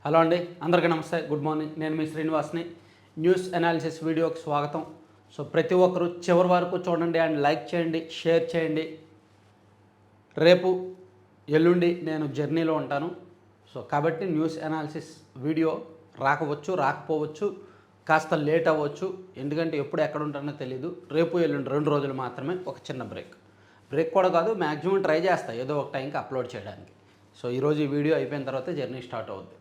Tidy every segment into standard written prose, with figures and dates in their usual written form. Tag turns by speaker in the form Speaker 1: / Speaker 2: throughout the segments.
Speaker 1: Hello అండి, అందరికీ నమస్తే, గుడ్ మార్నింగ్. నేను మీ శ్రీనివాస్ని. న్యూస్ అనాలిసిస్ వీడియోకి స్వాగతం. సో ప్రతి ఒక్కరు చివరి వరకు చూడండి అండ్ లైక్ చేయండి, షేర్ చేయండి. రేపు ఎల్లుండి నేను జర్నీలో ఉంటాను. సో కాబట్టి న్యూస్ అనాలిసిస్ వీడియో రాకపోవచ్చు, కాస్త లేట్ అవ్వచ్చు. ఎందుకంటే ఎప్పుడు ఎక్కడ ఉంటానో తెలీదు. రేపు ఎల్లుండి 2 రోజులు మాత్రమే, ఒక చిన్న బ్రేక్ కూడా కాదు, మ్యాక్సిమం ట్రై చేస్తా ఏదో ఒక టైంకి అప్లోడ్ చేయడానికి. సో ఈరోజు ఈ వీడియో అయిపోయిన తర్వాత జర్నీ స్టార్ట్ అవుద్ది.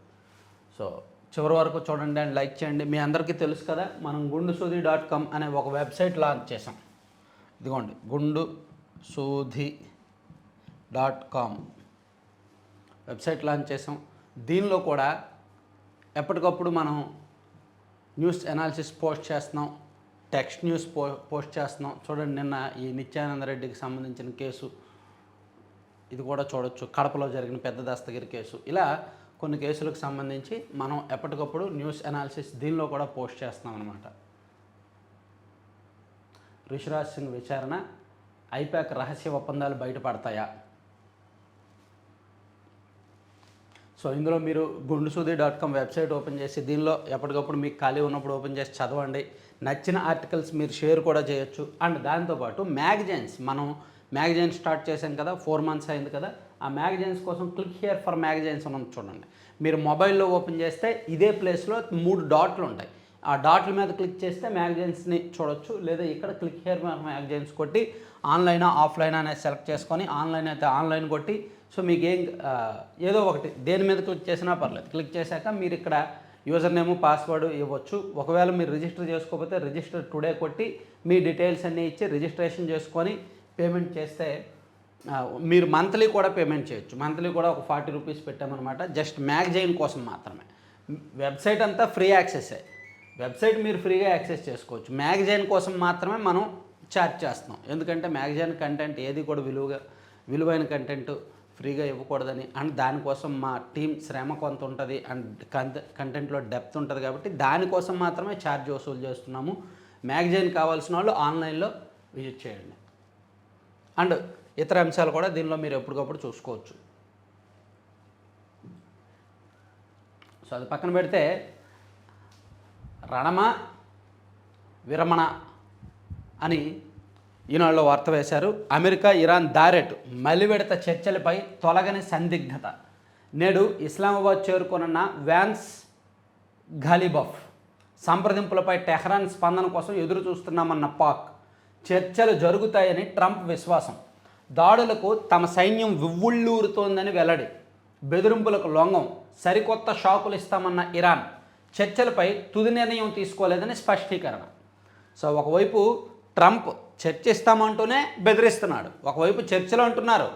Speaker 1: సో చివరి వరకు చూడండి అండ్ లైక్ చేయండి. మీ అందరికీ తెలుసు కదా, మనం gundusudhi.com అనే ఒక వెబ్సైట్ లాంచ్ చేసాం. ఇదిగోండి, gundusudhi.com వెబ్సైట్ లాంచ్ చేసాం. దీనిలో కూడా ఎప్పటికప్పుడు మనం న్యూస్ అనాలిసిస్ పోస్ట్ చేస్తున్నాం, టెక్స్ట్ న్యూస్ పోస్ట్ చేస్తున్నాం. చూడండి, నిన్న ఈ నిత్యానంద రెడ్డికి సంబంధించిన కేసు ఇది కూడా చూడొచ్చు. కడపలో జరిగిన పెద్ద దస్తగిరి కేసు, ఇలా కొన్ని కేసులకు సంబంధించి మనం ఎప్పటికప్పుడు న్యూస్ అనాలిసిస్ దీనిలో కూడా పోస్ట్ చేస్తున్నాం అనమాట. రిషిరాజ్ సింగ్ విచారణ, ఐపాక్ రహస్య ఒప్పందాలు బయటపడతాయా? సో ఇందులో మీరు gundusudhi.com వెబ్సైట్ ఓపెన్ చేసి దీనిలో ఎప్పటికప్పుడు మీకు ఖాళీ ఉన్నప్పుడు ఓపెన్ చేసి చదవండి. నచ్చిన ఆర్టికల్స్ మీరు షేర్ కూడా చేయొచ్చు. అండ్ దాంతోపాటు మ్యాగజైన్స్, మనం మ్యాగజైన్స్ స్టార్ట్ చేసాం కదా, 4 months అయింది కదా. ఆ మ్యాగజైన్స్ కోసం క్లిక్ హియర్ ఫర్ మ్యాగజైన్స్ అని చూడండి. మీరు మొబైల్లో ఓపెన్ చేస్తే ఇదే ప్లేస్లో 3 డాట్లు ఉంటాయి. ఆ డాట్ల మీద క్లిక్ చేస్తే మ్యాగజైన్స్ని చూడొచ్చు. లేదా ఇక్కడ క్లిక్ హియర్ ఫర్ మ్యాగజైన్స్ కొట్టి ఆన్లైనా ఆఫ్లైనా అనేది సెలెక్ట్ చేసుకొని, ఆన్లైన్ అయితే ఆన్లైన్ కొట్టి, సో మీకు ఏదో ఒకటి దేని మీద క్లిక్ చేసినా పర్లేదు. క్లిక్ చేశాక మీరు ఇక్కడ యూజర్ నేమ్ పాస్వర్డ్ ఇవ్వచ్చు. ఒకవేళ మీరు రిజిస్టర్ చేసుకోకపోతే రిజిస్టర్ టుడే కొట్టి మీ డీటెయిల్స్ అన్నీ ఇచ్చి రిజిస్ట్రేషన్ చేసుకొని పేమెంట్ చేస్తే మీరు మంత్లీ కూడా పేమెంట్ చేయొచ్చు. మంత్లీ కూడా ఒక 40 రూపీస్ పెట్టామన్నమాట, జస్ట్ మ్యాగజైన్ కోసం మాత్రమే. వెబ్సైట్ అంతా ఫ్రీ యాక్సెస్సే. వెబ్సైట్ మీరు ఫ్రీగా యాక్సెస్ చేసుకోవచ్చు. మ్యాగజైన్ కోసం మాత్రమే మనం ఛార్జ్ చేస్తున్నాం. ఎందుకంటే మ్యాగజైన్ కంటెంట్ ఏది కూడా విలువైన కంటెంట్ ఫ్రీగా ఇవ్వకూడదని, అండ్ దానికోసం మా టీం శ్రమ కొంత ఉంటుంది అండ్ కంటెంట్లో డెప్త్ ఉంటుంది కాబట్టి దానికోసం మాత్రమే ఛార్జ్ వసూలు చేస్తున్నాము. మ్యాగజైన్ కావాల్సిన వాళ్ళు ఆన్లైన్లో విజిట్ చేయండి. అండ్ ఇతర అంశాలు కూడా దీనిలో మీరు ఎప్పటికప్పుడు చూసుకోవచ్చు. సో అది పక్కన పెడితే, రణమ విరమణ అని ఈనాడులో వార్త వేశారు. అమెరికా ఇరాన్ దారెటు మలివిడత చర్చలపై తొలగని సందిగ్ధత. నేడు ఇస్లామాబాద్ చేరుకున్న వ్యాన్స్ ఘాలిబఫ్ సంప్రదింపులపై టెహ్రాన్ స్పందన కోసం ఎదురు చూస్తున్నామన్న పాక్. చర్చలు జరుగుతాయని ట్రంప్ విశ్వాసం. దాడులకు తమ సైన్యం వివ్వుళ్ళూరుతోందని వెల్లడి. బెదిరింపులకు లొంగం, సరికొత్త షాకులు ఇస్తామన్న ఇరాన్. చర్చలపై తుది నిర్ణయం తీసుకోలేదని స్పష్టీకరణ. సో ఒకవైపు ట్రంప్ చర్చిస్తామంటూనే బెదిరిస్తున్నాడు, ఒకవైపు చర్చలు అంటున్నారు,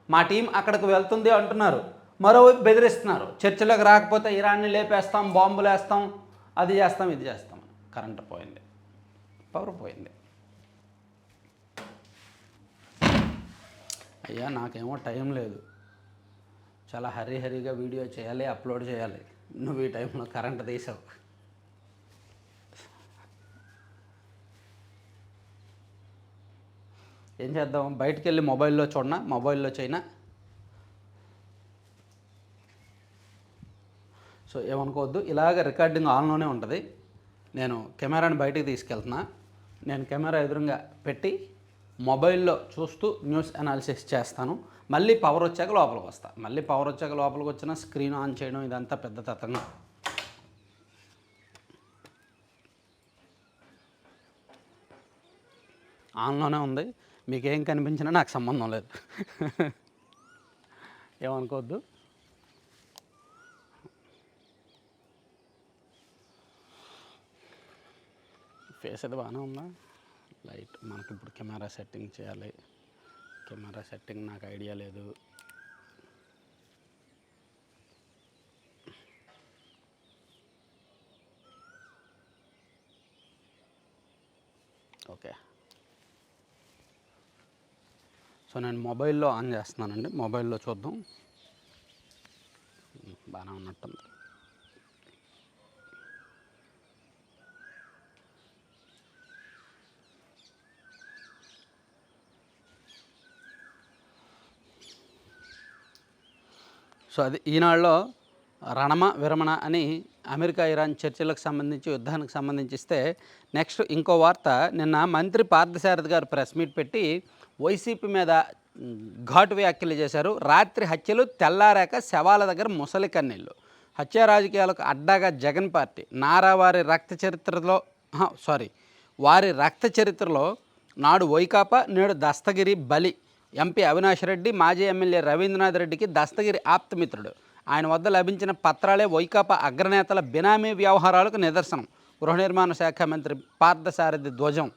Speaker 1: మా టీం అక్కడికి వెళ్తుంది అంటున్నారు, మరోవైపు బెదిరిస్తున్నారు, చర్చలకు రాకపోతే ఇరాన్ని లేపేస్తాం, బాంబులు వేస్తాం, అది చేస్తాం, ఇది చేస్తాం. కరెంట్ పోయింది, పవర్ పోయింది. అయ్యా నాకేమో టైం లేదు, చాలా హరీగా వీడియో చేయాలి, అప్లోడ్ చేయాలి. నువ్వు ఈ టైంలో కరెంట్ తీసావు. ఏం చేద్దాం, బయటికి వెళ్ళి మొబైల్లో చూడనా, మొబైల్లో చేయనా? సో ఏమనుకోవద్దు, ఇలాగ రికార్డింగ్ ఆన్లోనే ఉంటుంది. నేను కెమెరాని బయటికి తీసుకెళ్తున్నా. నేను కెమెరా ఎదురుగా పెట్టి మొబైల్లో చూస్తూ న్యూస్ అనాలిసిస్ చేస్తాను. మళ్ళీ పవర్ వచ్చాక లోపలికి వస్తాను. మళ్ళీ పవర్ వచ్చాక లోపలికి వచ్చిన స్క్రీన్ ఆన్ చేయడం ఇదంతా పెద్ద తతంగం. ఆన్లోనే ఉంది, మీకేం కనిపించినా నాకు సంబంధం లేదు. ఏమనుకోవద్దు. ఫేస్ అది బాగానే ఉందా? లైట్ మనకి ఇప్పుడు కెమెరా సెట్టింగ్ చేయాలి. కెమెరా సెట్టింగ్ నాకు ఐడియా లేదు. ఓకే, సో నేను మొబైల్లో ఆన్ చేస్తున్నానండి. మొబైల్లో చూద్దాం. బాగానే ఉన్నట్టుంది. సో అది ఈనాడులో రణమ విరమణ అని అమెరికా ఇరాన్ చర్చలకు సంబంధించి యుద్ధానికి సంబంధించిస్తే నెక్స్ట్ ఇంకో వార్త నిన్న మంత్రి పార్థసారథి గారు ప్రెస్ మీట్ పెట్టి వైసీపీ మీద ఘాటు వ్యాఖ్యలు చేశారు. రాత్రి హత్యలు తెల్లారాక శవాల దగ్గర ముసలి కన్నీళ్ళు, హత్యా రాజకీయాలకు అడ్డాగా జగన్ పార్టీ, నారా వారి రక్త చరిత్రలో నాడు వైకాపా నేడు దస్తగిరి బలి, ఎంపీ అవినాష్ రెడ్డి మాజీ ఎమ్మెల్యే రవీంద్రనాథ్ రెడ్డికి దస్తగిరి ఆప్తమిత్రుడు, ఆయన వద్ద లభించిన పత్రాలే వైకాపా అగ్రనేతల బినామీ వ్యవహారాలకు నిదర్శనం, గృహ నిర్మాణ శాఖ మంత్రి పార్థసారథి ధ్వజం.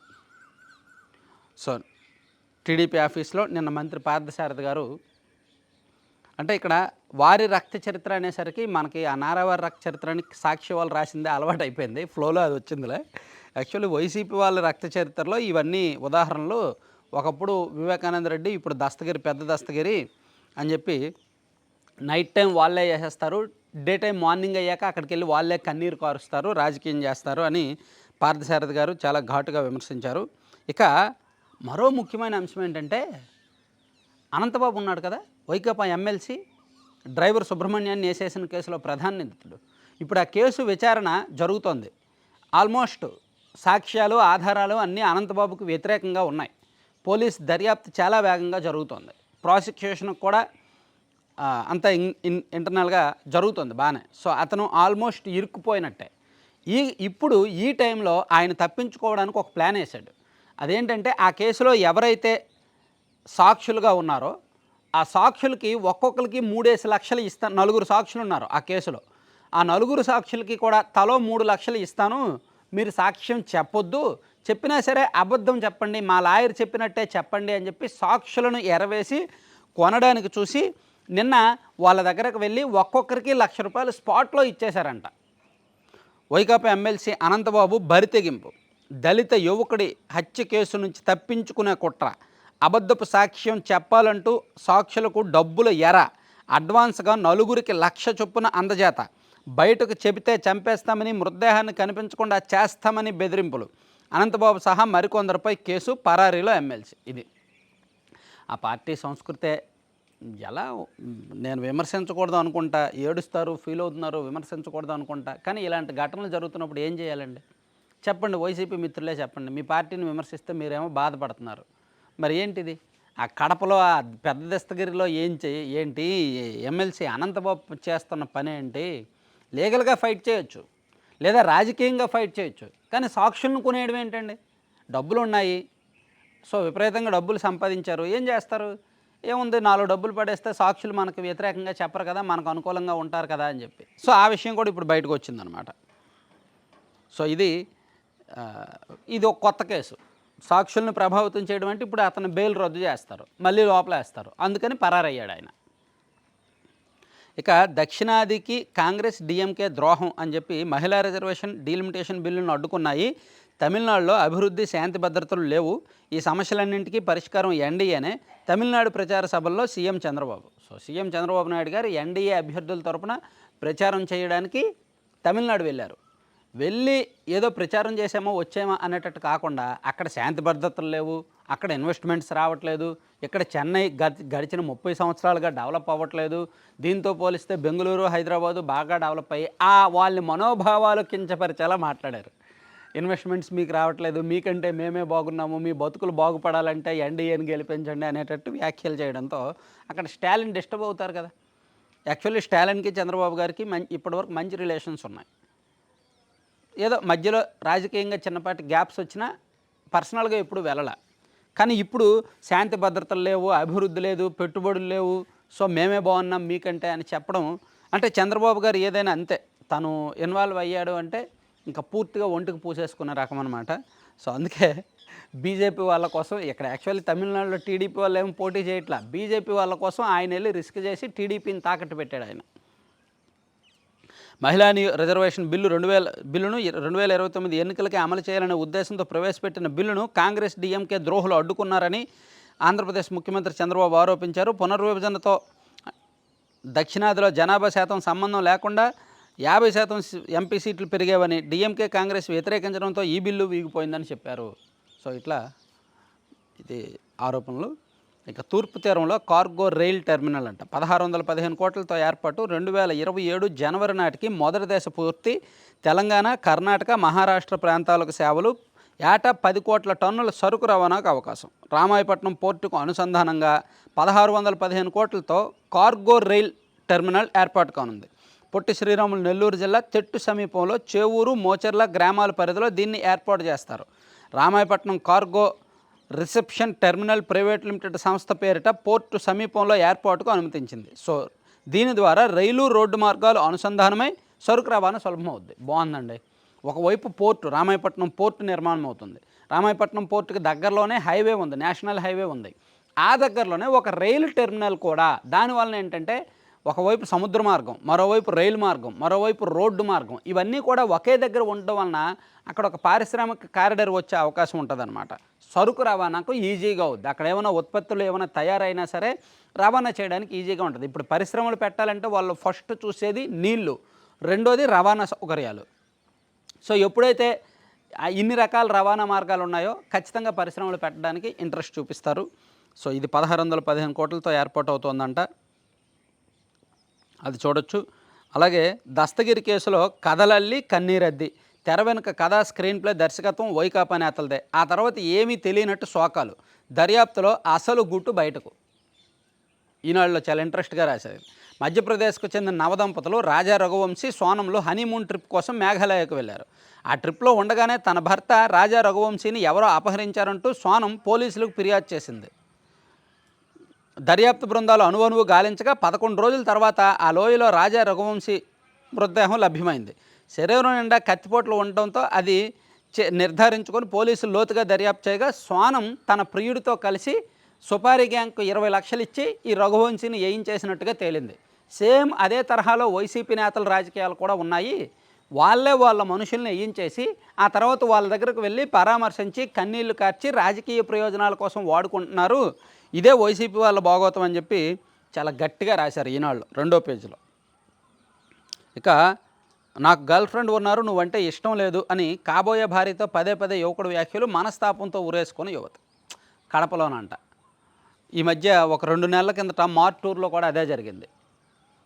Speaker 1: సో టీడీపీ ఆఫీస్లో నిన్న మంత్రి పార్థసారథి గారు అంటే ఇక్కడ వారి రక్త చరిత్ర అనేసరికి మనకి ఆ నారావారి రక్త చరిత్రని సాక్షి వాళ్ళు రాసిందే అలవాటు అయిపోయింది, ఫ్లోలో అది వచ్చిందిలే. యాక్చువల్లీ వైసీపీ వాళ్ళ రక్త చరిత్రలో ఇవన్నీ ఉదాహరణలు. ఒకప్పుడు వివేకానంద రెడ్డి, ఇప్పుడు దస్తగిరి, పెద్ద దస్తగిరి అని చెప్పి నైట్ టైం వాళ్ళే చేసేస్తారు, డే టైం మార్నింగ్ అయ్యాక అక్కడికి వెళ్ళి వాళ్ళే కన్నీరు కారుస్తారు, రాజకీయం చేస్తారు అని పార్థసారథి గారు చాలా ఘాటుగా విమర్శించారు. ఇక మరో ముఖ్యమైన అంశం ఏంటంటే అనంతబాబు ఉన్నాడు కదా, వైకాపా ఎమ్మెల్సీ డ్రైవర్ సుబ్రహ్మణ్యాన్ని వేసేసిన కేసులో ప్రధాన నిందితుడు. ఇప్పుడు ఆ కేసు విచారణ జరుగుతోంది. ఆల్మోస్ట్ సాక్ష్యాలు ఆధారాలు అన్నీ అనంతబాబుకు వ్యతిరేకంగా ఉన్నాయి. పోలీస్ దర్యాప్తు చాలా వేగంగా జరుగుతోంది, ప్రాసిక్యూషన్ కూడా అంత ఇంటర్నల్గా జరుగుతుంది బాగానే. సో అతను ఆల్మోస్ట్ ఇరుక్కుపోయినట్టే. ఇప్పుడు ఈ టైంలో ఆయన తప్పించుకోవడానికి ఒక ప్లాన్ వేశాడు. అదేంటంటే ఆ కేసులో ఎవరైతే సాక్షులుగా ఉన్నారో ఆ సాక్షులకి ఒక్కొక్కరికి 3 లక్షలు ఇస్తాను. 4 సాక్షులు ఉన్నారు ఆ కేసులో. ఆ 4 సాక్షులకి కూడా తలో 3 లక్షలు ఇస్తాను, మీరు సాక్ష్యం చెప్పొద్దు, చెప్పినా సరే అబద్ధం చెప్పండి, మా లాయర్ చెప్పినట్టే చెప్పండి అని చెప్పి సాక్షులను ఎరవేసి కొనడానికి చూసి నిన్న వాళ్ళ దగ్గరకు వెళ్ళి ఒక్కొక్కరికి ₹1,00,000 స్పాట్లో ఇచ్చేశారంట. వైకాపా ఎమ్మెల్సీ అనంతబాబు బరితెగింపు, దళిత యువకుడి హత్య కేసు నుంచి తప్పించుకునే కుట్ర, అబద్ధపు సాక్ష్యం చెప్పాలంటూ సాక్షులకు డబ్బుల ఎర, అడ్వాన్స్గా 4కి 1,00,000 చొప్పున అందజేత, బయటకు చెబితే చంపేస్తామని, మృతదేహాన్ని కనిపించకుండా చేస్తామని బెదిరింపులు, అనంతబాబు సహా మరికొందరిపై కేసు, పరారీలో ఎమ్మెల్సీ. ఇది ఆ పార్టీ సంస్కృతే. ఎలా నేను విమర్శించకూడదు అనుకుంటా, ఏడుస్తారు, ఫీల్ అవుతున్నారు, విమర్శించకూడదు అనుకుంటా. కానీ ఇలాంటి ఘటనలు జరుగుతున్నప్పుడు ఏం చేయాలండి చెప్పండి? వైసీపీ మిత్రులే చెప్పండి. మీ పార్టీని విమర్శిస్తే మీరేమో బాధపడుతున్నారు. మరి ఏంటిది? ఆ కడపలో ఆ పెద్ద దస్తగిరిలో ఏంటి ఎమ్మెల్సీ అనంతబాబు చేస్తున్న పని ఏంటి? లీగల్గా ఫైట్ చేయొచ్చు, లేదా రాజకీయంగా ఫైట్ చేయొచ్చు, కానీ సాక్షులను కొనేయడం ఏంటండి? డబ్బులు ఉన్నాయి, సో విపరీతంగా డబ్బులు సంపాదించారు, ఏం చేస్తారు? ఏముంది, 4 డబ్బులు పడేస్తే సాక్షులు మనకు వ్యతిరేకంగా చెప్పరు కదా, మనకు అనుకూలంగా ఉంటారు కదా అని చెప్పి. సో ఆ విషయం కూడా ఇప్పుడు బయటకు వచ్చిందనమాట. సో ఇది ఒక కొత్త కేసు. సాక్షులను ప్రభావితం చేయడం అంటే ఇప్పుడు అతను బెయిల్ రద్దు చేస్తారు, మళ్ళీ లోపలేస్తారు, అందుకని పరారయ్యాడు ఆయన. ఇక దక్షిణాదికి కాంగ్రెస్ డిఎంకే ద్రోహం అని చెప్పి మహిళా రిజర్వేషన్ డీలిమిటేషన్ బిల్లును అడ్డుకున్నాయి. తమిళనాడులో అభివృద్ధి, శాంతి భద్రతలు లేవు, ఈ సమస్యలన్నింటికీ పరిష్కారం ఎన్డీఏనే, తమిళనాడు ప్రచార సభల్లో CM Chandrababu. So CM Chandrababu Naidu గారు ఎన్డీఏ అభ్యర్థుల తరపున ప్రచారం చేయడానికి తమిళనాడు వెళ్ళారు. వెళ్ళి ఏదో ప్రచారం చేసామో వచ్చామో అనేటట్టు కాకుండా అక్కడ శాంతి భద్రతలు లేవు, అక్కడ ఇన్వెస్ట్మెంట్స్ రావట్లేదు, ఇక్కడ చెన్నై గడిచిన 30 సంవత్సరాలుగా డెవలప్ అవ్వట్లేదు, దీంతో పోలిస్తే బెంగళూరు, హైదరాబాదు బాగా డెవలప్ అయ్యి వాళ్ళ మనోభావాలు కించపరిచేలా మాట్లాడారు. ఇన్వెస్ట్మెంట్స్ మీకు రావట్లేదు, మీకంటే మేమే బాగున్నాము, మీ బతుకులు బాగుపడాలంటే ఎన్డీఏని గెలిపించండి అనేటట్టు వ్యాఖ్యలు చేయడంతో అక్కడ స్టాలిన్ డిస్టర్బ్ అవుతారు కదా. యాక్చువల్లీ స్టాలిన్కి చంద్రబాబు గారికి ఇప్పటివరకు మంచి రిలేషన్స్ ఉన్నాయి. ఏదో మధ్యలో రాజకీయంగా చిన్నపాటి గ్యాప్స్ వచ్చినా పర్సనల్గా ఎప్పుడు వెళ్ళాల. కానీ ఇప్పుడు శాంతి భద్రతలు లేవు, అభివృద్ధి లేదు, పెట్టుబడులు లేవు, సో మేమే బాగున్నాం మీకంటే అని చెప్పడం అంటే చంద్రబాబు గారు ఏదైనా అంతే, తను ఇన్వాల్వ్ అయ్యాడు అంటే ఇంకా పూర్తిగా ఒంటికి పూసేసుకునే రకం అనమాట. సో అందుకే బీజేపీ వాళ్ళ కోసం ఇక్కడ యాక్చువల్లీ తమిళనాడులో టీడీపీ వాళ్ళు ఏమో పోటీ చేయట్లా, బీజేపీ వాళ్ళ కోసం ఆయన వెళ్ళి రిస్క్ చేసి టీడీపీని తాకట్టు పెట్టాడు ఆయన. మహిళా రిజర్వేషన్ బిల్లును 2029 ఎన్నికలకే అమలు చేయాలనే ఉద్దేశంతో ప్రవేశపెట్టిన బిల్లును కాంగ్రెస్ డిఎంకే ద్రోహులు అడ్డుకున్నారని ఆంధ్రప్రదేశ్ ముఖ్యమంత్రి చంద్రబాబు ఆరోపించారు. పునర్విభజనతో దక్షిణాదిలో జనాభా శాతం సంబంధం లేకుండా 50% ఎంపీ సీట్లు పెరిగేవని, డిఎంకే కాంగ్రెస్ వ్యతిరేకించడంతో ఈ బిల్లు వీగిపోయిందని చెప్పారు. సో ఇట్లా ఇది ఆరోపణలు. ఇక తూర్పు తీరంలో కార్గో రైల్ టెర్మినల్ అంట 1615 కోట్లతో ఏర్పాటు 2027 జనవరి నాటికి మొదటి దశ పూర్తి. తెలంగాణ, కర్ణాటక, మహారాష్ట్ర ప్రాంతాలకు సేవలు. ఏటా 10 కోట్ల టన్నుల సరుకు రవాణాకు అవకాశం. రామాయపట్నం పోర్టుకు అనుసంధానంగా 1615 కోట్లతో కార్గో రైల్ టెర్మినల్ ఏర్పాటు కానుంది. పొట్టి శ్రీరాములు నెల్లూరు జిల్లా తెట్టు సమీపంలో చేవూరు, మోచెర్ల గ్రామాల పరిధిలో దీన్ని ఏర్పాటు చేస్తారు. Ramayapatnam cargo reception terminal private limited సంస్థ పేరిట పోర్టు సమీపంలో ఏర్పాటుకు అనుమతించింది. సో దీని ద్వారా రైలు, రోడ్డు మార్గాలు అనుసంధానమై సరుకు రవాణా సులభమవుద్ది. బాగుందండి. ఒకవైపు పోర్టు, రామాయపట్నం పోర్టు నిర్మాణం అవుతుంది. రామాయపట్నం పోర్టుకి దగ్గరలోనే హైవే ఉంది, నేషనల్ హైవే ఉంది. ఆ దగ్గరలోనే ఒక రైలు టెర్మినల్ కూడా. దానివల్ల ఏంటంటే ఒకవైపు సముద్ర మార్గం, మరోవైపు రైలు మార్గం, మరోవైపు రోడ్డు మార్గం, ఇవన్నీ కూడా ఒకే దగ్గర ఉండడం వలన అక్కడ ఒక పారిశ్రామిక కారిడార్ వచ్చే అవకాశం ఉంటుందన్నమాట. సరుకు రవాణాకు ఈజీగా అవుద్ది. అక్కడ ఏమైనా ఉత్పత్తులు ఏమైనా తయారైనా సరే రవాణా చేయడానికి ఈజీగా ఉంటుంది. ఇప్పుడు పరిశ్రమలు పెట్టాలంటే వాళ్ళు ఫస్ట్ చూసేది నీళ్లు, రెండోది రవాణా సౌకర్యాలు. సో ఎప్పుడైతే ఇన్ని రకాల రవాణా మార్గాలు ఉన్నాయో ఖచ్చితంగా పరిశ్రమలు పెట్టడానికి ఇంట్రెస్ట్ చూపిస్తారు. సో ఇది 1615 కోట్లతో ఏర్పాటు అవుతోందంట, అది చూడొచ్చు. అలాగే దస్తగిరి కేసులో కథలల్లి కన్నీరద్ది. తెర వెనుక కథ, స్క్రీన్ ప్లే, దర్శకత్వం వైకాపా నేతలదే. ఆ తర్వాత ఏమీ తెలియనట్టు శోకాలు. దర్యాప్తులో అసలు గుట్టు బయటకు. ఈనాడులో చాలా ఇంట్రెస్ట్గా రాశారు. మధ్యప్రదేశ్కు చెందిన నవదంపతులు రాజా రఘువంశీ, సోనంలు హనీమూన్ ట్రిప్ కోసం మేఘాలయకు వెళ్ళారు. ఆ ట్రిప్లో ఉండగానే తన భర్త రాజా రఘువంశీని ఎవరో అపహరించారంటూ సోనం పోలీసులకు ఫిర్యాదు చేసింది. దర్యాప్తు బృందాలు అణువణువు గాలించగా 11 రోజుల తర్వాత ఆ లోయలో రాజా రఘువంశీ మృతదేహం లభ్యమైంది. శరీరం నిండా కత్తిపోట్లు ఉండటంతో అది నిర్ధారించుకొని పోలీసులు లోతుగా దర్యాప్తు చేయగా సోనం తన ప్రియుడితో కలిసి సుపారీ గ్యాంగ్కు 20 లక్షలు ఇచ్చి ఈ రఘువంశీని చేసినట్టుగా తేలింది. సేమ్ అదే తరహాలో వైసీపీ నేతల రాజకీయాలు కూడా ఉన్నాయి. వాళ్ళే వాళ్ళ మనుషుల్ని వేయించేసి ఆ తర్వాత వాళ్ళ దగ్గరకు వెళ్ళి పరామర్శించి కన్నీళ్లు కార్చి రాజకీయ ప్రయోజనాల కోసం వాడుకుంటున్నారు. ఇదే వైసీపీ వాళ్ళ భాగవతం అని చెప్పి చాలా గట్టిగా రాశారు ఈనాళ్ళు 2వ పేజీలో. ఇక నాకు గర్ల్ ఫ్రెండ్ ఉన్నారు, నువ్వంటే ఇష్టం లేదు అని కాబోయే భార్యతో పదే పదే యువకుడు వ్యాఖ్యలు. మనస్తాపంతో ఊరేసుకుని యువత కడపలోనంట. ఈ మధ్య ఒక 2 నెలల కిందట మార్టూరులో కూడా అదే జరిగింది.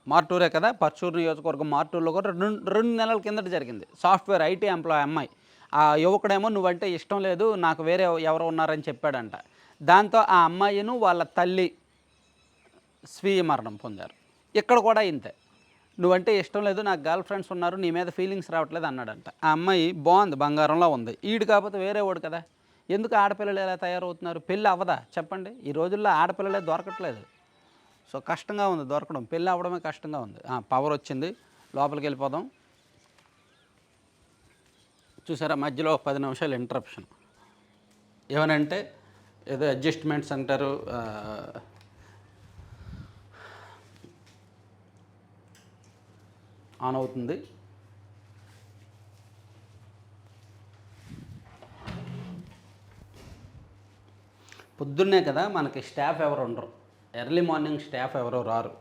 Speaker 1: మార్టూరే కదా, పర్చూరు నియోజకవర్గం మార్టూరులో కూడా 2 నెలల కిందట జరిగింది. సాఫ్ట్వేర్ ఐటీ ఎంప్లాయ్ అమ్మాయి, ఆ యువకుడేమో నువ్వంటే ఇష్టం లేదు, నాకు వేరే ఎవరు ఉన్నారని చెప్పాడంట. దాంతో ఆ అమ్మాయిను వాళ్ళ తల్లి స్వీయ మరణం పొందారు. ఇక్కడ కూడా ఇంతే, నువ్వంటే ఇష్టం లేదు, నాకు గర్ల్ ఫ్రెండ్స్ ఉన్నారు, నీ మీద ఫీలింగ్స్ రావట్లేదు అన్నాడంట. ఆ అమ్మాయి బాగుంది, బంగారంలో ఉంది. ఈడు కాకపోతే వేరే వాడు కదా. ఎందుకు ఆడపిల్లలు ఎలా తయారవుతున్నారు? పెళ్ళి అవ్వదా చెప్పండి? ఈ రోజుల్లో ఆడపిల్లలే దొరకట్లేదు. సో కష్టంగా ఉంది దొరకడం, పెళ్ళి అవ్వడమే కష్టంగా ఉంది. పవర్ వచ్చింది, లోపలికి వెళ్ళిపోదాం. చూసారా మధ్యలో 10 నిమిషాలు ఇంటరప్షన్. ఏమనంటే ఏదో అడ్జస్ట్మెంట్స్ అంటారు. ఆన్ అవుతుంది. పొద్దున్నే కదా మనకి స్టాఫ్ ఎవరు ఉండరు, ఎర్లీ మార్నింగ్ స్టాఫ్ ఎవరో రారు.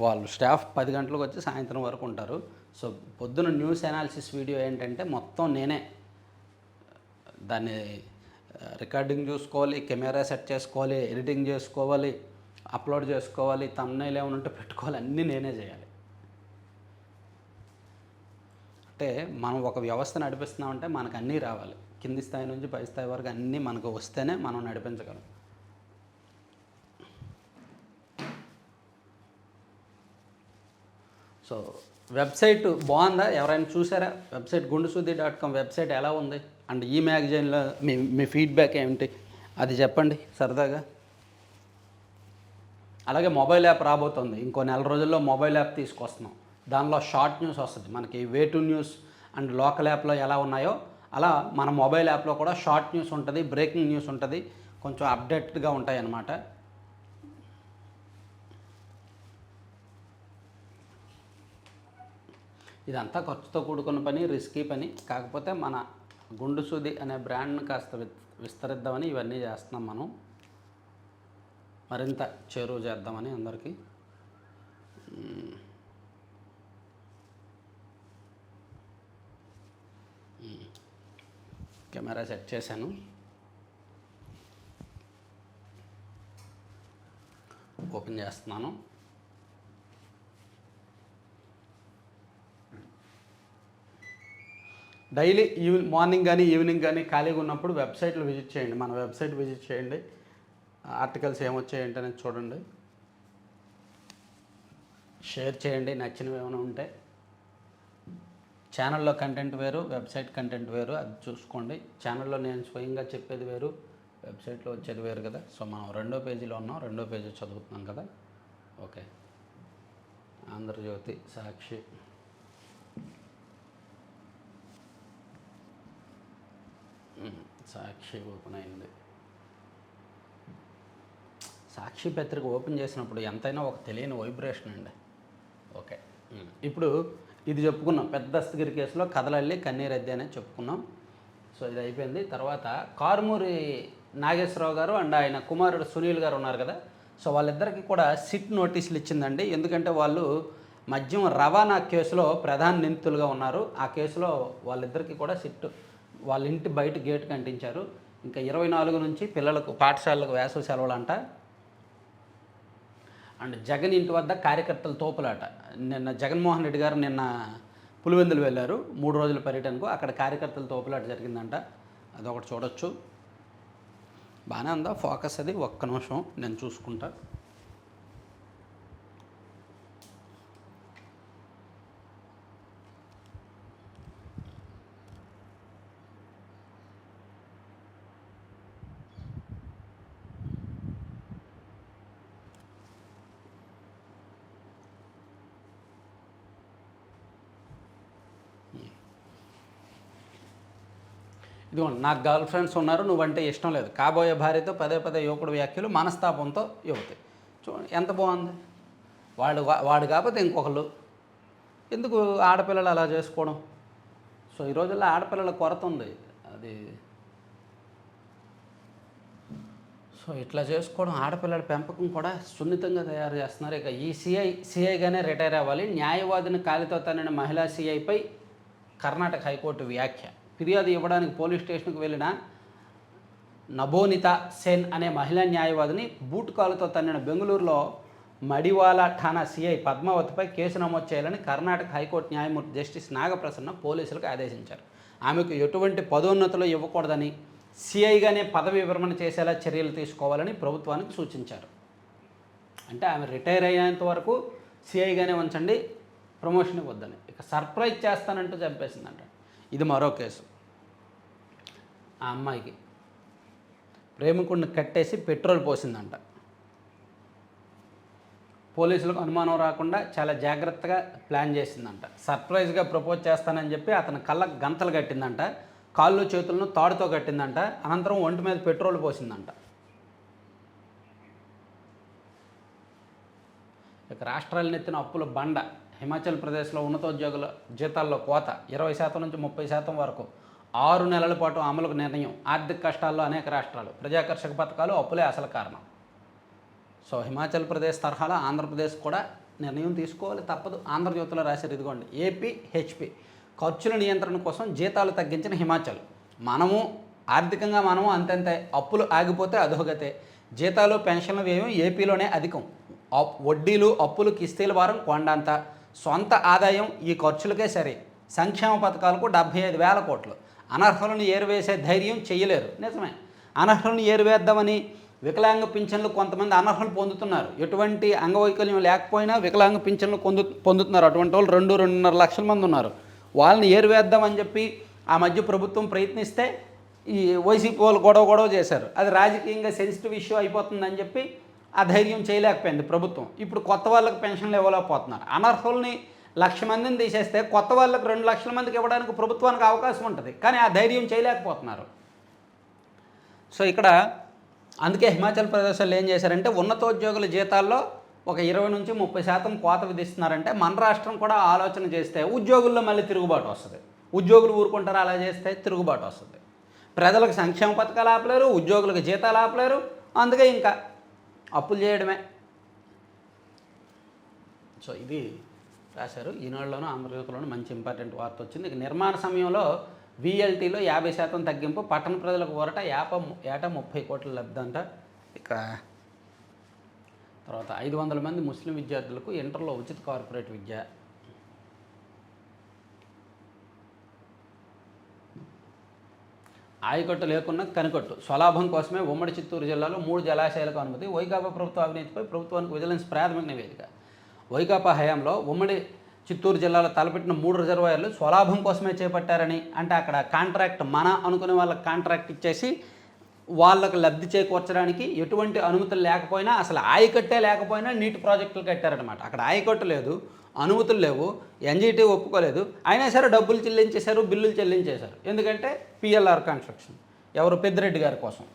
Speaker 1: వాళ్ళు స్టాఫ్ 10 గంటలకు వచ్చి సాయంత్రం వరకు ఉంటారు. సో పొద్దున్న న్యూస్ అనాలిసిస్ వీడియో ఏంటంటే మొత్తం నేనే దాన్ని రికార్డింగ్ చూసుకోవాలి, కెమెరా సెట్ చేసుకోవాలి, ఎడిటింగ్ చేసుకోవాలి, అప్లోడ్ చేసుకోవాలి, థంబ్నెయిల్ ఏమైనా ఉంటే పెట్టుకోవాలి, అన్నీ నేనే చేయాలి. అంటే మనం ఒక వ్యవస్థ నడిపిస్తున్నామంటే మనకు అన్నీ రావాలి. కింది స్థాయి నుంచి పై స్థాయి వరకు అన్నీ మనకు వస్తేనే మనం నడిపించగలం. సో వెబ్సైట్ బాగుందా? ఎవరైనా చూసారా వెబ్సైట్? gundusudi.com వెబ్సైట్ ఎలా ఉంది? అండ్ ఈ మ్యాగజైన్లో మీ ఫీడ్బ్యాక్ ఏమిటి అది చెప్పండి సరదాగా. అలాగే మొబైల్ యాప్ రాబోతుంది, ఇంకో నెల రోజుల్లో మొబైల్ యాప్ తీసుకొస్తున్నాం. దానిలో షార్ట్ న్యూస్ వస్తుంది. మనకి వే2 న్యూస్ అండ్ లోకల్ యాప్లో ఎలా ఉన్నాయో అలా మన మొబైల్ యాప్లో కూడా షార్ట్ న్యూస్ ఉంటుంది, బ్రేకింగ్ న్యూస్ ఉంటుంది, కొంచెం అప్డేట్గా ఉంటాయి అన్నమాట. ఇదంతా ఖర్చుతో కూడుకున్న పని, రిస్కీ పని. కాకపోతే మన గుండుసూది అనే బ్రాండ్ని కాస్త విస్తరిద్దామని ఇవన్నీ చేస్తున్నాం. మనం మరింత చేరువ చేద్దామని అందరికీ. కెమెరా సెట్ చేశాను. ఓపెన్ చేస్తున్నాను. డైలీ మార్నింగ్ కానీ ఈవినింగ్ కానీ ఖాళీగా ఉన్నప్పుడు వెబ్సైట్లో విజిట్ చేయండి, మన వెబ్సైట్ విజిట్ చేయండి. ఆర్టికల్స్ ఏమొచ్చాయంటే అనేది చూడండి, షేర్ చేయండి నచ్చినవి ఏమైనా ఉంటే. ఛానల్లో కంటెంట్ వేరు, వెబ్సైట్ కంటెంట్ వేరు, అది చూసుకోండి. ఛానల్లో నేను స్వయంగా చెప్పేది వేరు, వెబ్సైట్లో వచ్చేది వేరు కదా. సో మనం 2వ పేజీలో ఉన్నాం, 2వ పేజీ చదువుతున్నాం కదా. ఓకే, ఆంధ్రజ్యోతి, సాక్షి, సాక్షి ఓపెన్ అయింది. సాక్షి పత్రిక ఓపెన్ చేసినప్పుడు ఎంతైనా ఒక తెలియని వైబ్రేషన్ అండి. ఓకే, ఇప్పుడు ఇది చెప్పుకున్నాం, పెద్ద దస్తగిరి కేసులో కథలల్లి కన్నీరద్ది అనేది చెప్పుకున్నాం. సో ఇది అయిపోయింది. తర్వాత కారుమూరి నాగేశ్వరరావు గారు అండ్ ఆయన కుమారుడు సునీల్ గారు ఉన్నారు కదా. సో వాళ్ళిద్దరికీ కూడా సిట్ నోటీసులు ఇచ్చిందండి. ఎందుకంటే వాళ్ళు మద్యం రవాణా కేసులో ప్రధాన నిందితులుగా ఉన్నారు. ఆ కేసులో వాళ్ళిద్దరికీ కూడా సిట్ వాళ్ళ ఇంటి బయట గేటుకి అంటించారు. ఇంకా 24 నుంచి పిల్లలకు పాఠశాలకు వేసవి సెలవులు అంట. అండ్ జగన్ ఇంటి వద్ద కార్యకర్తల తోపులాట. నిన్న జగన్మోహన్ రెడ్డి గారు నిన్న పులివెందులు వెళ్ళారు 3 రోజుల పర్యటనకు. అక్కడ కార్యకర్తల తోపులాట జరిగిందంట. అదొకటి చూడొచ్చు. బాగానే ఉందా ఫోకస్? అది ఒక్క నిమిషం నేను చూసుకుంటా. ఇదిగోండి, నాకు గర్ల్ ఫ్రెండ్స్ ఉన్నారు, నువ్వంటే ఇష్టం లేదు, కాబోయే భార్యతో పదే పదే యువకుడు వ్యాఖ్యలు, మనస్తాపంతో యువతి. చూడండి ఎంత బాగుంది. వాడు కాకపోతే ఇంకొకళ్ళు ఎందుకు ఆడపిల్లలు అలా చేసుకోవడం? సో ఈ రోజుల్లో ఆడపిల్లల కొరత ఉంది. అది సో ఇట్లా చేసుకోవడం, ఆడపిల్లల పెంపకం కూడా సున్నితంగా తయారు చేస్తున్నారు. ఇక ఈ సిఐగానే రిటైర్ అవ్వాలి. న్యాయవాదిని కాలితో తన్నిన మహిళా సిఐపై కర్ణాటక హైకోర్టు వ్యాఖ్య. ఫిర్యాదు ఇవ్వడానికి పోలీస్ స్టేషన్కి వెళ్ళిన నభోనిత సేన్ అనే మహిళా న్యాయవాదిని బూట్ కాలుతో తన్నిన బెంగళూరులో మడివాలా ఠాణా సిఐ పద్మావతిపై కేసు నమోదు చేయాలని కర్ణాటక హైకోర్టు న్యాయమూర్తి జస్టిస్ నాగప్రసన్న పోలీసులకు ఆదేశించారు. ఆమెకు ఎటువంటి పదోన్నతులు ఇవ్వకూడదని, సిఐగానే పదవి విరమణ చేసేలా చర్యలు తీసుకోవాలని ప్రభుత్వానికి సూచించారు. అంటే ఆమె రిటైర్ అయ్యేంత వరకు సిఐగానే ఉంచండి, ప్రమోషన్ ఇవ్వద్దని. ఇక సర్ప్రైజ్ చేస్తానంటూ చంపేసిందంట. ఇది మరో కేసు. ఆ అమ్మాయికి ప్రేమికుడిని కట్టేసి పెట్రోల్ పోసిందంట. పోలీసులకు అనుమానం రాకుండా చాలా జాగ్రత్తగా ప్లాన్ చేసిందంట. సర్ప్రైజ్గా ప్రపోజ్ చేస్తానని చెప్పి అతని కళ్ళకు గంతలు కట్టిందంట, కాళ్ళు చేతులను తాడుతో కట్టిందంట, అనంతరం ఒంటి మీద పెట్రోల్ పోసిందంట. ఇక రాష్ట్రాలు నెత్తిన అప్పుల బండ. హిమాచల్ ప్రదేశ్లో ఉన్నతోద్యోగుల జీతాల్లో కోత 20% నుంచి 30% వరకు 6 నెలల పాటు అమలుకు నిర్ణయం. ఆర్థిక కష్టాల్లో అనేక రాష్ట్రాలు. ప్రజాకర్షక పథకాలు, అప్పులే అసలు కారణం. సో హిమాచల్ ప్రదేశ్ తరహాలో ఆంధ్రప్రదేశ్ కూడా నిర్ణయం తీసుకోవాలి, తప్పదు. ఆంధ్రజ్యోతిలో రాశారు, ఇదిగోండి. ఏపీ హెచ్పి ఖర్చుల నియంత్రణ కోసం జీతాలు తగ్గించిన హిమాచల్. మనము ఆర్థికంగా మనము అంతంతే, అప్పులు ఆగిపోతే అధోగతే. జీతాలు పెన్షన్ల వ్యయం ఏపీలోనే అధికం. వడ్డీలు, అప్పులు, కిస్తీల భారం కొండంత. సొంత ఆదాయం ఈ ఖర్చులకే సరే. సంక్షేమ పథకాలకు 75,000 కోట్లు. అనర్హులను ఏరివేసే ధైర్యం చేయలేరు. నిజమే, అనర్హులను ఏరివేద్దామని వికలాంగ పింఛన్లు కొంతమంది అనర్హులు పొందుతున్నారు. ఎటువంటి అంగవైకల్యం లేకపోయినా వికలాంగ పింఛన్లు పొందుతున్నారు. అటువంటి వాళ్ళు 2-2.5 లక్షల మంది ఉన్నారు. వాళ్ళని ఏరివేద్దామని చెప్పి ఆ మధ్య ప్రభుత్వం ప్రయత్నిస్తే ఈ వైసీపీ వాళ్ళు గొడవ చేశారు. అది రాజకీయంగా సెన్సిటివ్ ఇష్యూ అయిపోతుందని చెప్పి ఆ ధైర్యం చేయలేకపోయింది ప్రభుత్వం. ఇప్పుడు కొత్త వాళ్ళకి పెన్షన్లు ఇవ్వలేకపోతున్నారు. అనర్హుల్ని 1,00,000 మందిని తీసేస్తే కొత్త వాళ్ళకి 2 లక్షల మందికి ఇవ్వడానికి ప్రభుత్వానికి అవకాశం ఉంటుంది, కానీ ఆ ధైర్యం చేయలేకపోతున్నారు. సో ఇక్కడ అందుకే హిమాచల్ ప్రదేశ్లో ఏం చేశారంటే ఉన్నతోద్యోగుల జీతాల్లో ఒక 20 నుంచి 30% కోత విధిస్తున్నారంటే మన రాష్ట్రం కూడా ఆలోచన చేస్తే ఉద్యోగుల్లో మళ్ళీ తిరుగుబాటు వస్తుంది. ఉద్యోగులు ఊరుకుంటారు, అలా చేస్తే తిరుగుబాటు వస్తుంది. ప్రజలకు సంక్షేమ పథకాలు ఆపలేరు, ఉద్యోగులకు జీతాలు ఆపలేరు, అందుకే ఇంకా అప్పులు చేయడమే. సో ఇది రాశారు ఈనాడులోనూ ఆంధ్రజ్యోతిలోనూ మంచి ఇంపార్టెంట్ వార్త వచ్చింది. ఇక నిర్మాణ సమయంలో VLTలో 50% తగ్గింపు, పట్టణ ప్రజలకు ఊరట, ఏటా 30 కోట్ల లబ్ధి అంట. ఇక తర్వాత 500 మంది ముస్లిం విద్యార్థులకు ఇంటర్లో ఉచిత కార్పొరేట్ విద్య. ఆయకట్టు లేకున్నా కనికట్టు స్వలాభం కోసమే ఉమ్మడి చిత్తూరు జిల్లాలో 3 జలాశయాలకు అనుమతి. వైకాపా ప్రభుత్వ అవినీతిపై ప్రభుత్వానికి విజిలెన్స్ ప్రాథమిక నివేదిక. వైకాపా హయాంలో ఉమ్మడి చిత్తూరు జిల్లాలో తలపెట్టిన 3 రిజర్వాయర్లు స్వలాభం కోసమే చేపట్టారని, అంటే అక్కడ కాంట్రాక్ట్ మన అనుకునే వాళ్ళకి కాంట్రాక్ట్ ఇచ్చేసి వాళ్ళకు లబ్ధి చేకూర్చడానికి ఎటువంటి అనుమతులు లేకపోయినా, అసలు ఆయకట్టే లేకపోయినా నీటి ప్రాజెక్టులు కట్టారనమాట. అక్కడ ఆయకట్టు లేదు, అనుమతులు లేవు, ఎన్జీటీ ఒప్పుకోలేదు, అయినా సరే డబ్బులు చెల్లించేశారు, బిల్లులు చెల్లించేశారు. ఎందుకంటే పిఎల్ఆర్ కన్స్ట్రక్షన్ ఎవరు పెద్దిరెడ్డి గారి కోసం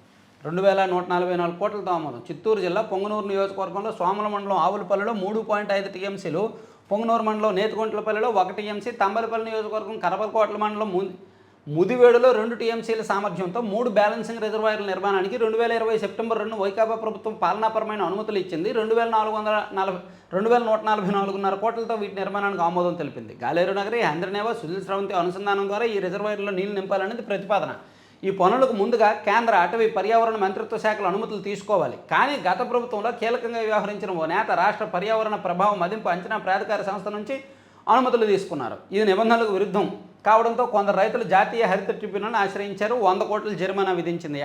Speaker 1: 2144 కోట్లతో ఆమోదం. చిత్తూరు జిల్లా పొంగనూరు నియోజకవర్గంలో సోమల మండలం ఆవులపల్లిలో 3.5 టీఎంసీలు, పొంగనూరు మండలం నేతికొంట్లపల్లిలో 1 టీఎంసీ, తంబలపల్లి నియోజకవర్గం కరపలకోట్ల మండలం ముదివేడులో 2 టీఎంసీల సామర్థ్యంతో 3 బ్యాలెన్సింగ్ రిజర్వాయర్ల నిర్మాణానికి 2020 సెప్టెంబర్ 2 వైకాపా ప్రభుత్వం పాలనాపరమైన అనుమతులు ఇచ్చింది. 2144.5 కోట్లతో వీటి నిర్మాణానికి ఆమోదం తెలిపింది. గాలేరు నగరి, హంద్రనేవా, సుజల్ స్రవంతి అనుసంధానం ద్వారా ఈ రిజర్వాయర్లో నీళ్లు నింపాలనేది ప్రతిపాదన. ఈ పనులకు ముందుగా కేంద్ర అటవీ పర్యావరణ మంత్రిత్వ శాఖల అనుమతులు తీసుకోవాలి. కానీ గత ప్రభుత్వంలో కీలకంగా వ్యవహరించిన ఓ నేత రాష్ట్ర పర్యావరణ ప్రభావం మదింపు అంచనా ప్రాధికార సంస్థ నుంచి అనుమతులు తీసుకున్నారు. ఇది నిబంధనలకు విరుద్ధం కావడంతో కొందరు రైతులు జాతీయ హరిత ట్రిబ్యునల్ని ఆశ్రయించారు. 100 కోట్ల జరిమానా విధించింది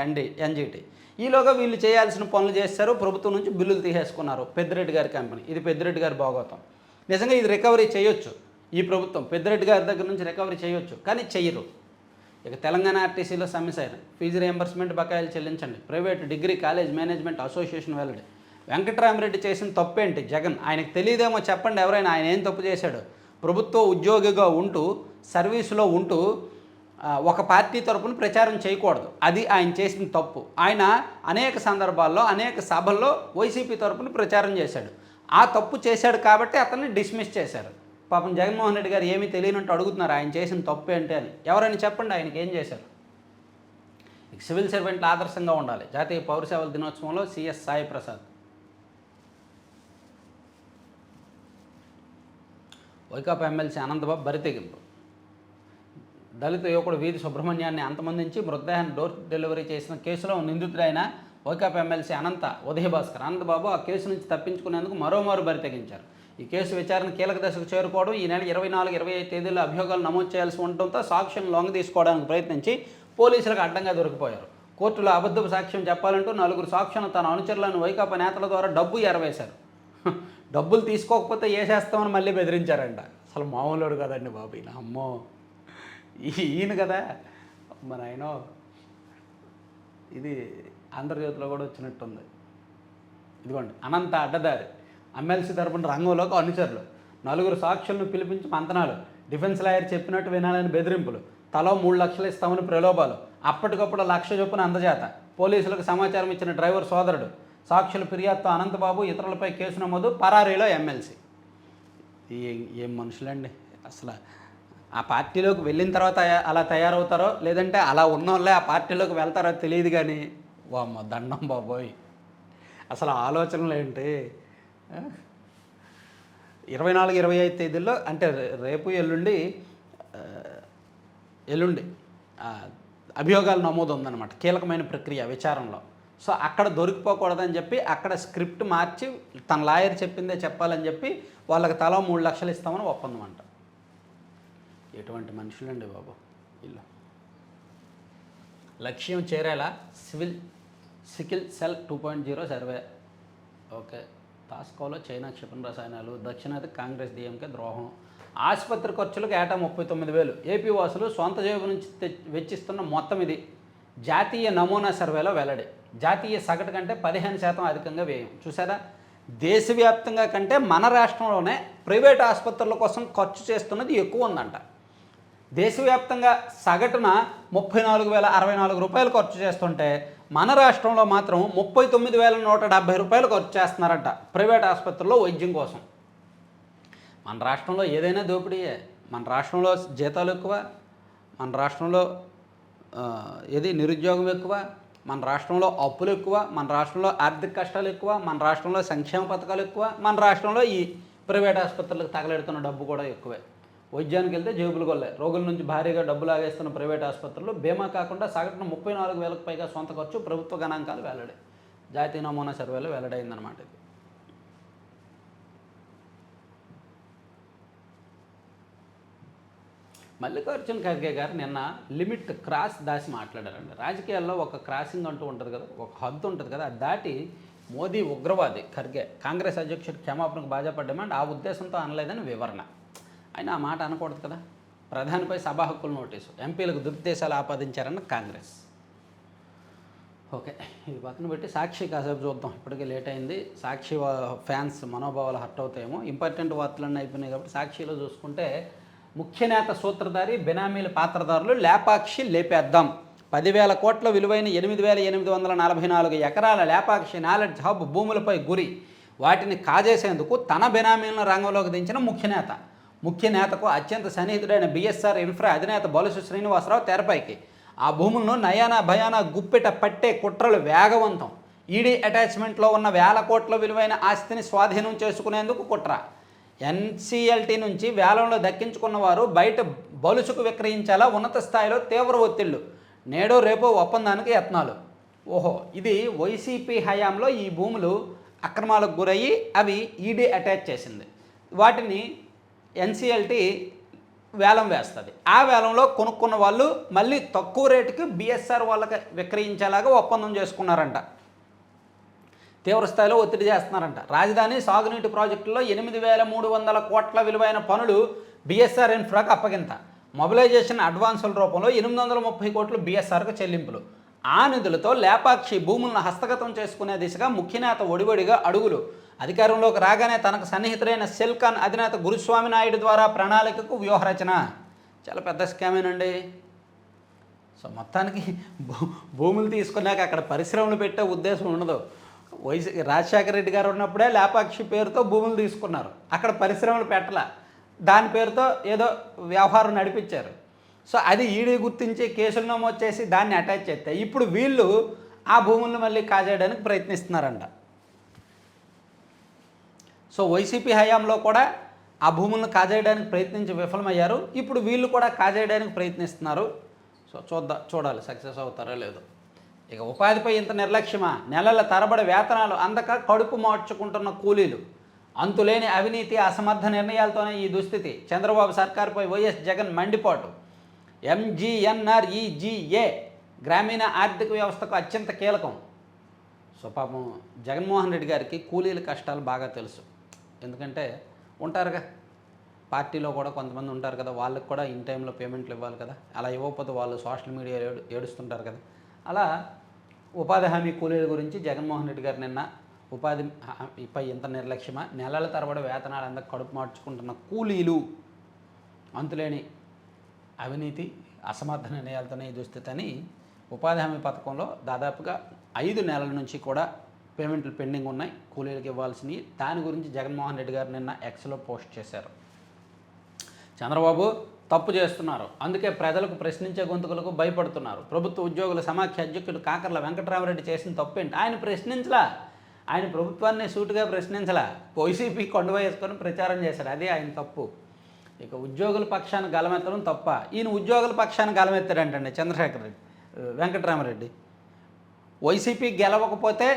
Speaker 1: ఎన్జీటీ. ఈలోగా వీళ్ళు చేయాల్సిన పనులు చేశారు, ప్రభుత్వం నుంచి బిల్లులు తీసేసుకున్నారు. పెద్దిరెడ్డి గారి కంపెనీ, ఇది పెద్దిరెడ్డి గారి భాగోతం. నిజంగా ఇది రికవరీ చేయొచ్చు, ఈ ప్రభుత్వం పెద్దిరెడ్డి గారి దగ్గర నుంచి రికవరీ చేయొచ్చు, కానీ చెయ్యరు. ఇక తెలంగాణ ఆర్టీసీలో సమ్మె ఫీజు రియంబర్స్మెంట్ బకాయిలు చెల్లించండి. Private degree college management association వెల్లడి. వెంకటరామరెడ్డి చేసిన తప్పేంటి? జగన్ ఆయనకు తెలియదేమో చెప్పండి, ఎవరైనా ఆయన ఏం తప్పు చేశాడు? ప్రభుత్వ ఉద్యోగిగా ఉంటూ సర్వీసులో ఉంటూ ఒక పార్టీ తరపున ప్రచారం చేయకూడదు, అది ఆయన చేసిన తప్పు. ఆయన అనేక సందర్భాల్లో అనేక సభల్లో వైసీపీ తరపున ప్రచారం చేశాడు. ఆ తప్పు చేశాడు కాబట్టి అతన్ని డిస్మిస్ చేశారు. పాపం జగన్మోహన్ రెడ్డి గారు ఏమీ తెలియనట్టు అడుగుతున్నారు ఆయన చేసిన తప్పు ఏంటి అని. ఎవరైనా చెప్పండి ఆయనకి ఏం చేశారు? సివిల్ సర్వెంట్లు ఆదర్శంగా ఉండాలి. జాతీయ పౌర సేవల దినోత్సవంలో సిఎస్ సాయి ప్రసాద్. వైకాపా ఎమ్మెల్సీ అనంతబాబు బరితెగింపు. దళిత యువకుడు వీధి సుబ్రహ్మణ్యాన్ని అంతమందించి మృతదేహాన్ని డోర్ డెలివరీ చేసిన కేసులో నిందితుడైన వైకాపా ఎమ్మెల్సీ ఉదయభాస్కర్ అనంతబాబు ఆ కేసు నుంచి తప్పించుకునేందుకు మరోమారు బరితెగించారు. ఈ కేసు విచారణ కీలక దశకు చేరుకోవడం, ఈ నెల 24, 25 తేదీల్లో అభియోగాలు నమోదు చేయాల్సి ఉండటంతో సాక్ష్యం లొంగ తీసుకోవడానికి ప్రయత్నించి పోలీసులకు అడ్డంగా దొరికిపోయారు. కోర్టులో అబద్ధపు సాక్ష్యం చెప్పాలంటూ 4 సాక్షులను తన అనుచరులను వైకాపా నేతల ద్వారా డబ్బు ఎరవేశారు. డబ్బులు తీసుకోకపోతే వేసేస్తామని మళ్ళీ బెదిరించారంట. అసలు మామూలుడు కదండి బాబు ఈయన. అమ్మో, ఈయన కదా మన ఆయన. ఇది ఆంధ్రజ్యోతిలో కూడా వచ్చినట్టుంది. ఇదిగోండి, అనంత అడ్డదారి ఎమ్మెల్సీ తరపున రంగంలోకి అనుచరులు 4 సాక్షులను పిలిపించి మంతనాలు, డిఫెన్స్ లాయర్ చెప్పినట్టు వినాలని బెదిరింపులు, తలో 3 లక్షలు ఇస్తామని ప్రలోభాలు, అప్పటికప్పుడు 1,00,000 చొప్పున అందజేత, పోలీసులకు సమాచారం ఇచ్చిన డ్రైవర్ సోదరుడు, సాక్షుల ఫిర్యాదుతో అనంతబాబు, ఇతరులపై కేసు నమోదు, పరారీలో ఎమ్మెల్సీ. ఏం మనుషులండి అసలు. ఆ పార్టీలోకి వెళ్ళిన తర్వాత అలా తయారవుతారో లేదంటే అలా ఉన్న వాళ్ళే ఆ పార్టీలోకి వెళ్తారో తెలియదు, కానీ వామ్మ దండం బాబోయ్, అసలు ఆలోచనలు ఏంటి? 24, 25 తేదీల్లో అంటే రేపు ఎల్లుండి అభియోగాలు నమోదు ఉందన్నమాట, కీలకమైన ప్రక్రియ విచారణలో. సో అక్కడ దొరికిపోకూడదని చెప్పి అక్కడ స్క్రిప్ట్ మార్చి తన లాయర్ చెప్పిందే చెప్పాలని చెప్పి వాళ్ళకి తలా 3 లక్షలు ఇస్తామని ఒప్పందం అంట. ఎటువంటి మనుషులండి బాబు వీళ్ళు. లక్ష్యం చేరేలా సికిల్ సెల్ 2.0 సర్వే. ఓకే, తాస్కోలో చైనా క్షిపణి రసాయనాలు, దక్షిణాది కాంగ్రెస్ డిఎంకే ద్రోహం. ఆసుపత్రి ఖర్చులకు ఏటా 39,000 ఏపీ వాసులు సొంత జేబు నుంచి వెచ్చిస్తున్న మొత్తం ఇది జాతీయ నమూనా సర్వేలో వెల్లడి. జాతీయ సగటు కంటే 15% అధికంగా వ్యయం. చూసారా, దేశవ్యాప్తంగా కంటే మన రాష్ట్రంలోనే ప్రైవేట్ ఆసుపత్రుల కోసం ఖర్చు చేస్తున్నది ఎక్కువ ఉందంట. దేశవ్యాప్తంగా సగటున 34,064 రూపాయలు ఖర్చు చేస్తుంటే మన రాష్ట్రంలో మాత్రం 39,170 రూపాయలు ఖర్చు చేస్తున్నారంట ప్రైవేట్ ఆసుపత్రుల్లో వైద్యం కోసం. మన రాష్ట్రంలో ఏదైనా దోపిడీయే. మన రాష్ట్రంలో జీతాలు ఎక్కువ, మన రాష్ట్రంలో నిరుద్యోగం ఎక్కువ, మన రాష్ట్రంలో అప్పులు ఎక్కువ, మన రాష్ట్రంలో ఆర్థిక కష్టాలు ఎక్కువ, మన రాష్ట్రంలో సంక్షేమ పథకాలు ఎక్కువ, మన రాష్ట్రంలో ఈ ప్రైవేట్ ఆసుపత్రులకు తగలెడుతున్న డబ్బు కూడా ఎక్కువే. వైద్యానికి వెళ్తే జేబులు కొల్లే, రోగుల నుంచి భారీగా డబ్బు లాగేస్తున్న ప్రైవేట్ ఆసుపత్రులు బీమా కాకుండా సగటున 34,000కు పైగా సొంత ఖర్చు ప్రభుత్వ గణాంకాలు వెల్లడి. జాతీయ నమూనా సర్వేలో వెల్లడైందనమాట ఇది. మల్లికార్జున ఖర్గే గారు నిన్న లిమిట్ క్రాస్ దాసి మాట్లాడారండి. రాజకీయాల్లో ఒక క్రాసింగ్ అంటూ ఉంటుంది కదా, ఒక హద్దు ఉంటుంది కదా, అది దాటి మోదీ ఉగ్రవాది ఖర్గే కాంగ్రెస్ అధ్యక్షుడు క్షమాపణకు భాజపా డిమాండ్ ఆ ఉద్దేశంతో అనలేదని వివరణ. ఆయన ఆ మాట అనకూడదు కదా. ప్రధానిపై సభా హక్కుల నోటీసు, ఎంపీలకు దురుద్దేశాలు ఆపాదించారన్న కాంగ్రెస్. ఓకే, ఇది పక్కన పెట్టి సాక్షి కాసేపు చూద్దాం. ఇప్పటికే లేట్ అయింది. సాక్షి ఫ్యాన్స్ మనోభావాలు హర్ట్ అవుతాయేమో. ఇంపార్టెంట్ వార్తలన్నీ అయిపోయినాయి కాబట్టి సాక్షిలో చూసుకుంటే ముఖ్య నేత సూత్రధారి బెనామీల పాత్రదారులు లేపాక్షి లేపేద్దాం. 10,000 కోట్ల విలువైన 8,844 ఎకరాల లేపాక్షి నాలెడ్జ్ హబ్ భూములపై గురి. వాటిని కాజేసేందుకు తన బెనామీలను రంగంలోకి దించిన ముఖ్య నేతకు అత్యంత సన్నిహితుడైన బిఎస్ఆర్ ఇన్ఫ్రా అధినేత బొలుసు శ్రీనివాసరావు తెరపైకి. ఆ భూములను నయానా భయానా గుప్పిట పట్టే కుట్రలు వేగవంతం. ఈడీ అటాచ్మెంట్లో ఉన్న 1,000 కోట్ల విలువైన ఆస్తిని స్వాధీనం చేసుకునేందుకు కుట్ర. ఎన్సీఎల్టీ నుంచి వేలంలో దక్కించుకున్న వారు బయట బొలుసుకు విక్రయించేలా ఉన్నత స్థాయిలో తీవ్ర ఒత్తిళ్లు. నేడో రేపో ఒప్పందానికి యత్నాలు. ఓహో, ఇది వైసీపీ హయాంలో ఈ భూములు అక్రమాలకు గురయ్యి అవి ఈడీ అటాచ్ చేసింది. వాటిని ఎన్సీఎల్టీ వేలం వేస్తుంది. ఆ వేలంలో కొనుక్కున్న వాళ్ళు మళ్ళీ తక్కువ రేటుకి బిఎస్ఆర్ వాళ్ళకి విక్రయించేలాగా ఒప్పందం చేసుకున్నారంట. తీవ్రస్థాయిలో ఒత్తిడి చేస్తున్నారంట. రాజధాని సాగునీటి ప్రాజెక్టులో 8,300 కోట్ల విలువైన పనులు బిఎస్ఆర్ ఇన్ఫ్రాకు అప్పగింత. మొబిలైజేషన్ అడ్వాన్సుల రూపంలో 830 కోట్లు బిఎస్ఆర్కు చెల్లింపులు. ఆ నిధులతో లేపాక్షి భూములను హస్తగతం చేసుకునే దిశగా ముఖ్యనేత ఒడివడిగా అడుగులు. అధికారంలోకి రాగానే తనకు సన్నిహితుడైన సెల్కాన్ అధినేత గురుస్వామి నాయుడు ద్వారా ప్రణాళికకు వ్యూహరచన. చాలా పెద్ద స్కామేనండి. సో మొత్తానికి భూములు తీసుకున్నాక అక్కడ పరిశ్రమలు పెట్టే ఉద్దేశం ఉండదు. రాజశేఖర రెడ్డి గారు ఉన్నప్పుడే లేపాక్షి పేరుతో భూములు తీసుకున్నారు. అక్కడ పరిశ్రమలు పెట్టాల, దాని పేరుతో ఏదో వ్యవహారం నడిపించారు. సో అది ఈడీ గుర్తించి కేసులు నమోదు చేసి దాన్ని అటాచ్ చేస్తే ఇప్పుడు వీళ్ళు ఆ భూములను మళ్ళీ కాజేయడానికి ప్రయత్నిస్తున్నారంట. సో వైసీపీ హయాంలో కూడా ఆ భూములను కాజేయడానికి ప్రయత్నించి విఫలమయ్యారు. ఇప్పుడు వీళ్ళు కూడా కాజేయడానికి ప్రయత్నిస్తున్నారు. సో చూడాలి సక్సెస్ అవుతారో లేదో. ఇక ఉపాధిపై ఇంత నిర్లక్ష్యమా? నెలల తరబడి వేతనాలు అందక కడుపు మార్చుకుంటున్న కూలీలు. అంతులేని అవినీతి అసమర్థ నిర్ణయాలతోనే ఈ దుస్థితి. చంద్రబాబు సర్కారుపై వైఎస్ జగన్ మండిపాటు. ఎంజీఎన్ఆర్ఈజీఏ గ్రామీణ ఆర్థిక వ్యవస్థకు అత్యంత కీలకం. సో పాపం జగన్మోహన్ రెడ్డి గారికి కూలీల కష్టాలు బాగా తెలుసు. ఎందుకంటే ఉంటారుగా, పార్టీలో కూడా కొంతమంది ఉంటారు కదా, వాళ్ళకి కూడా ఇన్ టైంలో పేమెంట్లు ఇవ్వాలి కదా. అలా ఇవ్వకపోతే వాళ్ళు సోషల్ మీడియా ఏడుస్తుంటారు కదా. అలా ఉపాధి హామీ కూలీల గురించి జగన్మోహన్ రెడ్డి గారు నిన్న ఉపాధిపై ఇంత నిర్లక్ష్యమా, నెలల తరబడి వేతనాలు అందరికి కడుపు మార్చుకుంటున్న కూలీలు, అంతులేని అవినీతి అసమర్థ నిర్ణయాలతోనే ఈ దుస్థితి అని ఉపాధి హామీ పథకంలో దాదాపుగా 5 నెలల నుంచి కూడా పేమెంట్లు పెండింగ్ ఉన్నాయి కూలీలకు ఇవ్వాల్సినవి. దాని గురించి జగన్మోహన్ రెడ్డి గారు నిన్న ఎక్స్లో పోస్ట్ చేశారు. చంద్రబాబు తప్పు చేస్తున్నారు, అందుకే ప్రజలకు ప్రశ్నించే గొంతుకులకు భయపడుతున్నారు. ప్రభుత్వ ఉద్యోగుల సమాఖ్య అధ్యక్షుడు కాకర్ల వెంకటరామరెడ్డి చేసిన తప్పేంటి? ఆయన ప్రశ్నించలా, ఆయన ప్రభుత్వాన్ని సూటుగా ప్రశ్నించలా, వైసీపీ కొండవ వేసుకొని ప్రచారం చేశారు. అదే ఆయన తప్పు. ఇక ఉద్యోగుల పక్షాన్ని గలమెత్తడం తప్ప. ఈయన ఉద్యోగుల పక్షాన్ని గలమెత్తాడంటండి చంద్రశేఖర్ రెడ్డి, వెంకటరామరెడ్డి. వైసీపీ గెలవకపోతే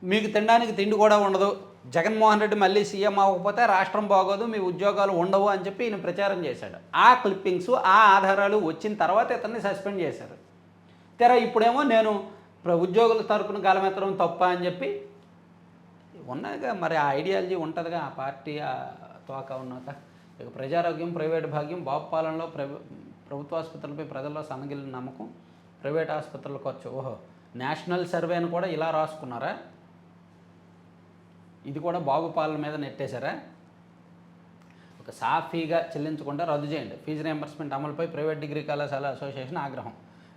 Speaker 1: మీకు తినడానికి తిండి కూడా ఉండదు, జగన్మోహన్ రెడ్డి మళ్ళీ సీఎం అవ్వకపోతే రాష్ట్రం బాగోదు, మీ ఉద్యోగాలు ఉండవు అని చెప్పి ఈయన ప్రచారం చేశాడు. ఆ క్లిప్పింగ్స్, ఆ ఆధారాలు వచ్చిన తర్వాత ఇతన్ని సస్పెండ్ చేశారు. ఇప్పుడేమో నేను ఉద్యోగుల తరపున గలమెత్తడం తప్ప అని చెప్పి ఉన్నదిగా. మరి ఆ ఐడియాలజీ ఉంటుందిగా ఆ పార్టీ తోక ఉన్నాక. ఇక ప్రజారోగ్యం ప్రైవేటు భాగ్యం. బాబు పాలనలో ప్రభుత్వ ఆసుపత్రులపై ప్రజల్లో సన్నగిలిన నమ్మకం, ప్రైవేట్ ఆసుపత్రుల ఖర్చు. ఓహో, నేషనల్ సర్వేను కూడా ఇలా రాసుకున్నారా? ఇది కూడా బాబు పాలన మీద నెట్టేశారా? ఒక సాఫీగా చెల్లించకుండా రద్దు చేయండి. ఫీజు రియంబర్స్మెంట్ అమలుపై ప్రైవేట్ డిగ్రీ కళాశాల అసోసియేషన్ ఆగ్రహం.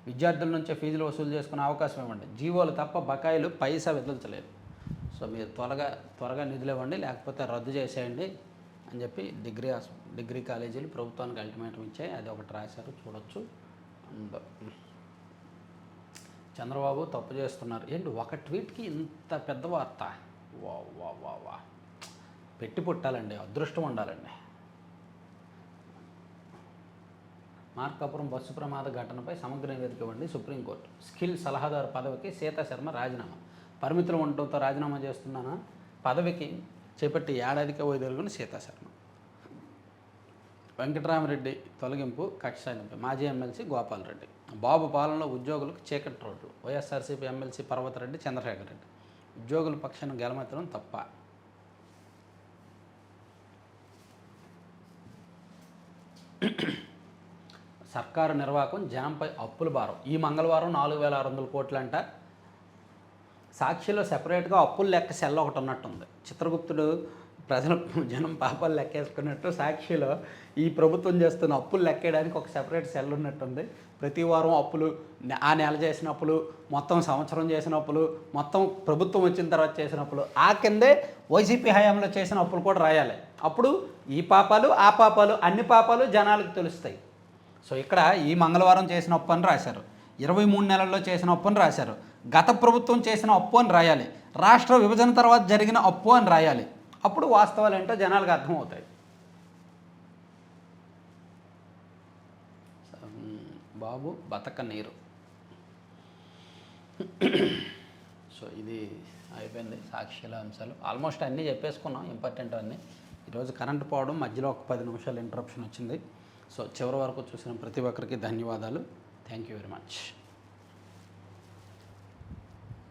Speaker 1: విద్యార్థుల నుంచే ఫీజులు వసూలు చేసుకునే అవకాశం ఇవ్వండి. జీవోలు తప్ప బకాయిలు పైసా విదల్చలేదు. సో మీరు త్వరగా నిధులు ఇవ్వండి, లేకపోతే రద్దు చేసేయండి అని చెప్పి డిగ్రీ కాలేజీలు ప్రభుత్వానికి అల్టిమేటం ఇచ్చాయి. అది ఒకటి రాశారు, చూడొచ్చు. అండ్ చంద్రబాబు తప్పు చేస్తున్నారు ఏంటి? ఒక ట్వీట్కి ఇంత పెద్ద వార్త. వా వా వా వా పెట్టి పుట్టాలండి, అదృష్టం ఉండాలండి. మార్కాపురం బస్సు ప్రమాద ఘటనపై సమగ్ర నివేదిక ఇవ్వండి సుప్రీంకోర్టు. స్కిల్ సలహాదారు పదవికి సీతా శర్మ రాజీనామా. పరిమితులు ఉండటంతో రాజీనామా చేస్తున్నానా? పదవికి చేపట్టి ఏడాదికే వైదొలుగున సీతా శర్మ. వెంకటరామరెడ్డి తొలగింపు కక్ష సాధింపు. మాజీ ఎమ్మెల్సీ గోపాల్ రెడ్డి. బాబు పాలనలో ఉద్యోగులకు చీకటి రోడ్లు. వైఎస్ఆర్సీపీ ఎమ్మెల్సీ పర్వతరెడ్డి చంద్రశేఖర్ రెడ్డి. ఉద్యోగుల పక్షాన గెలమెత్తడం తప్ప. సర్కారు నిర్వాహకం జనంపై అప్పుల భారం. ఈ మంగళవారం 4,600 కోట్లంట. సాక్షిలో సెపరేట్గా అప్పుల లెక్క సెల్ ఒకటి ఉన్నట్టుంది. చిత్రగుప్తుడు ప్రజల జనం పాపాలు లెక్కేసుకున్నట్టు సాక్షిలో ఈ ప్రభుత్వం చేస్తున్న అప్పులు లెక్కేయడానికి ఒక సెపరేట్ సెల్ ఉన్నట్టుంది. ప్రతి వారం అప్పులు, ఆ నెల చేసిన అప్పులు, మొత్తం సంవత్సరం చేసిన అప్పులు, మొత్తం ప్రభుత్వం వచ్చిన తర్వాత చేసిన అప్పులు, ఆ కిందే వైసీపీ హయాంలో చేసిన అప్పులు కూడా రాయాలి. అప్పుడు ఈ పాపాలు ఆ పాపాలు అన్ని పాపాలు జనాలకు తెలుస్తాయి. సో ఇక్కడ ఈ మంగళవారం చేసిన అప్పు అని రాశారు, 23 నెలల్లో చేసిన అప్పు అని రాశారు, గత ప్రభుత్వం చేసిన అప్పు అని రాయాలి, రాష్ట్ర విభజన తర్వాత జరిగిన అప్పు అని రాయాలి. అప్పుడు వాస్తవాలు ఏంటో జనాలకు అర్థమవుతాయి. బాబు బతక నీరు. సో ఇది అయిపోయింది సాక్షిల అంశాలు. ఆల్మోస్ట్ అన్నీ చెప్పేసుకున్నాం, ఇంపార్టెంట్ అన్నీ. ఈరోజు కరెంట్ పోవడం, మధ్యలో ఒక 10 నిమిషాలు ఇంటరప్షన్ వచ్చింది. సో చివరి వరకు చూసిన ప్రతి ఒక్కరికి ధన్యవాదాలు. Thank you very much.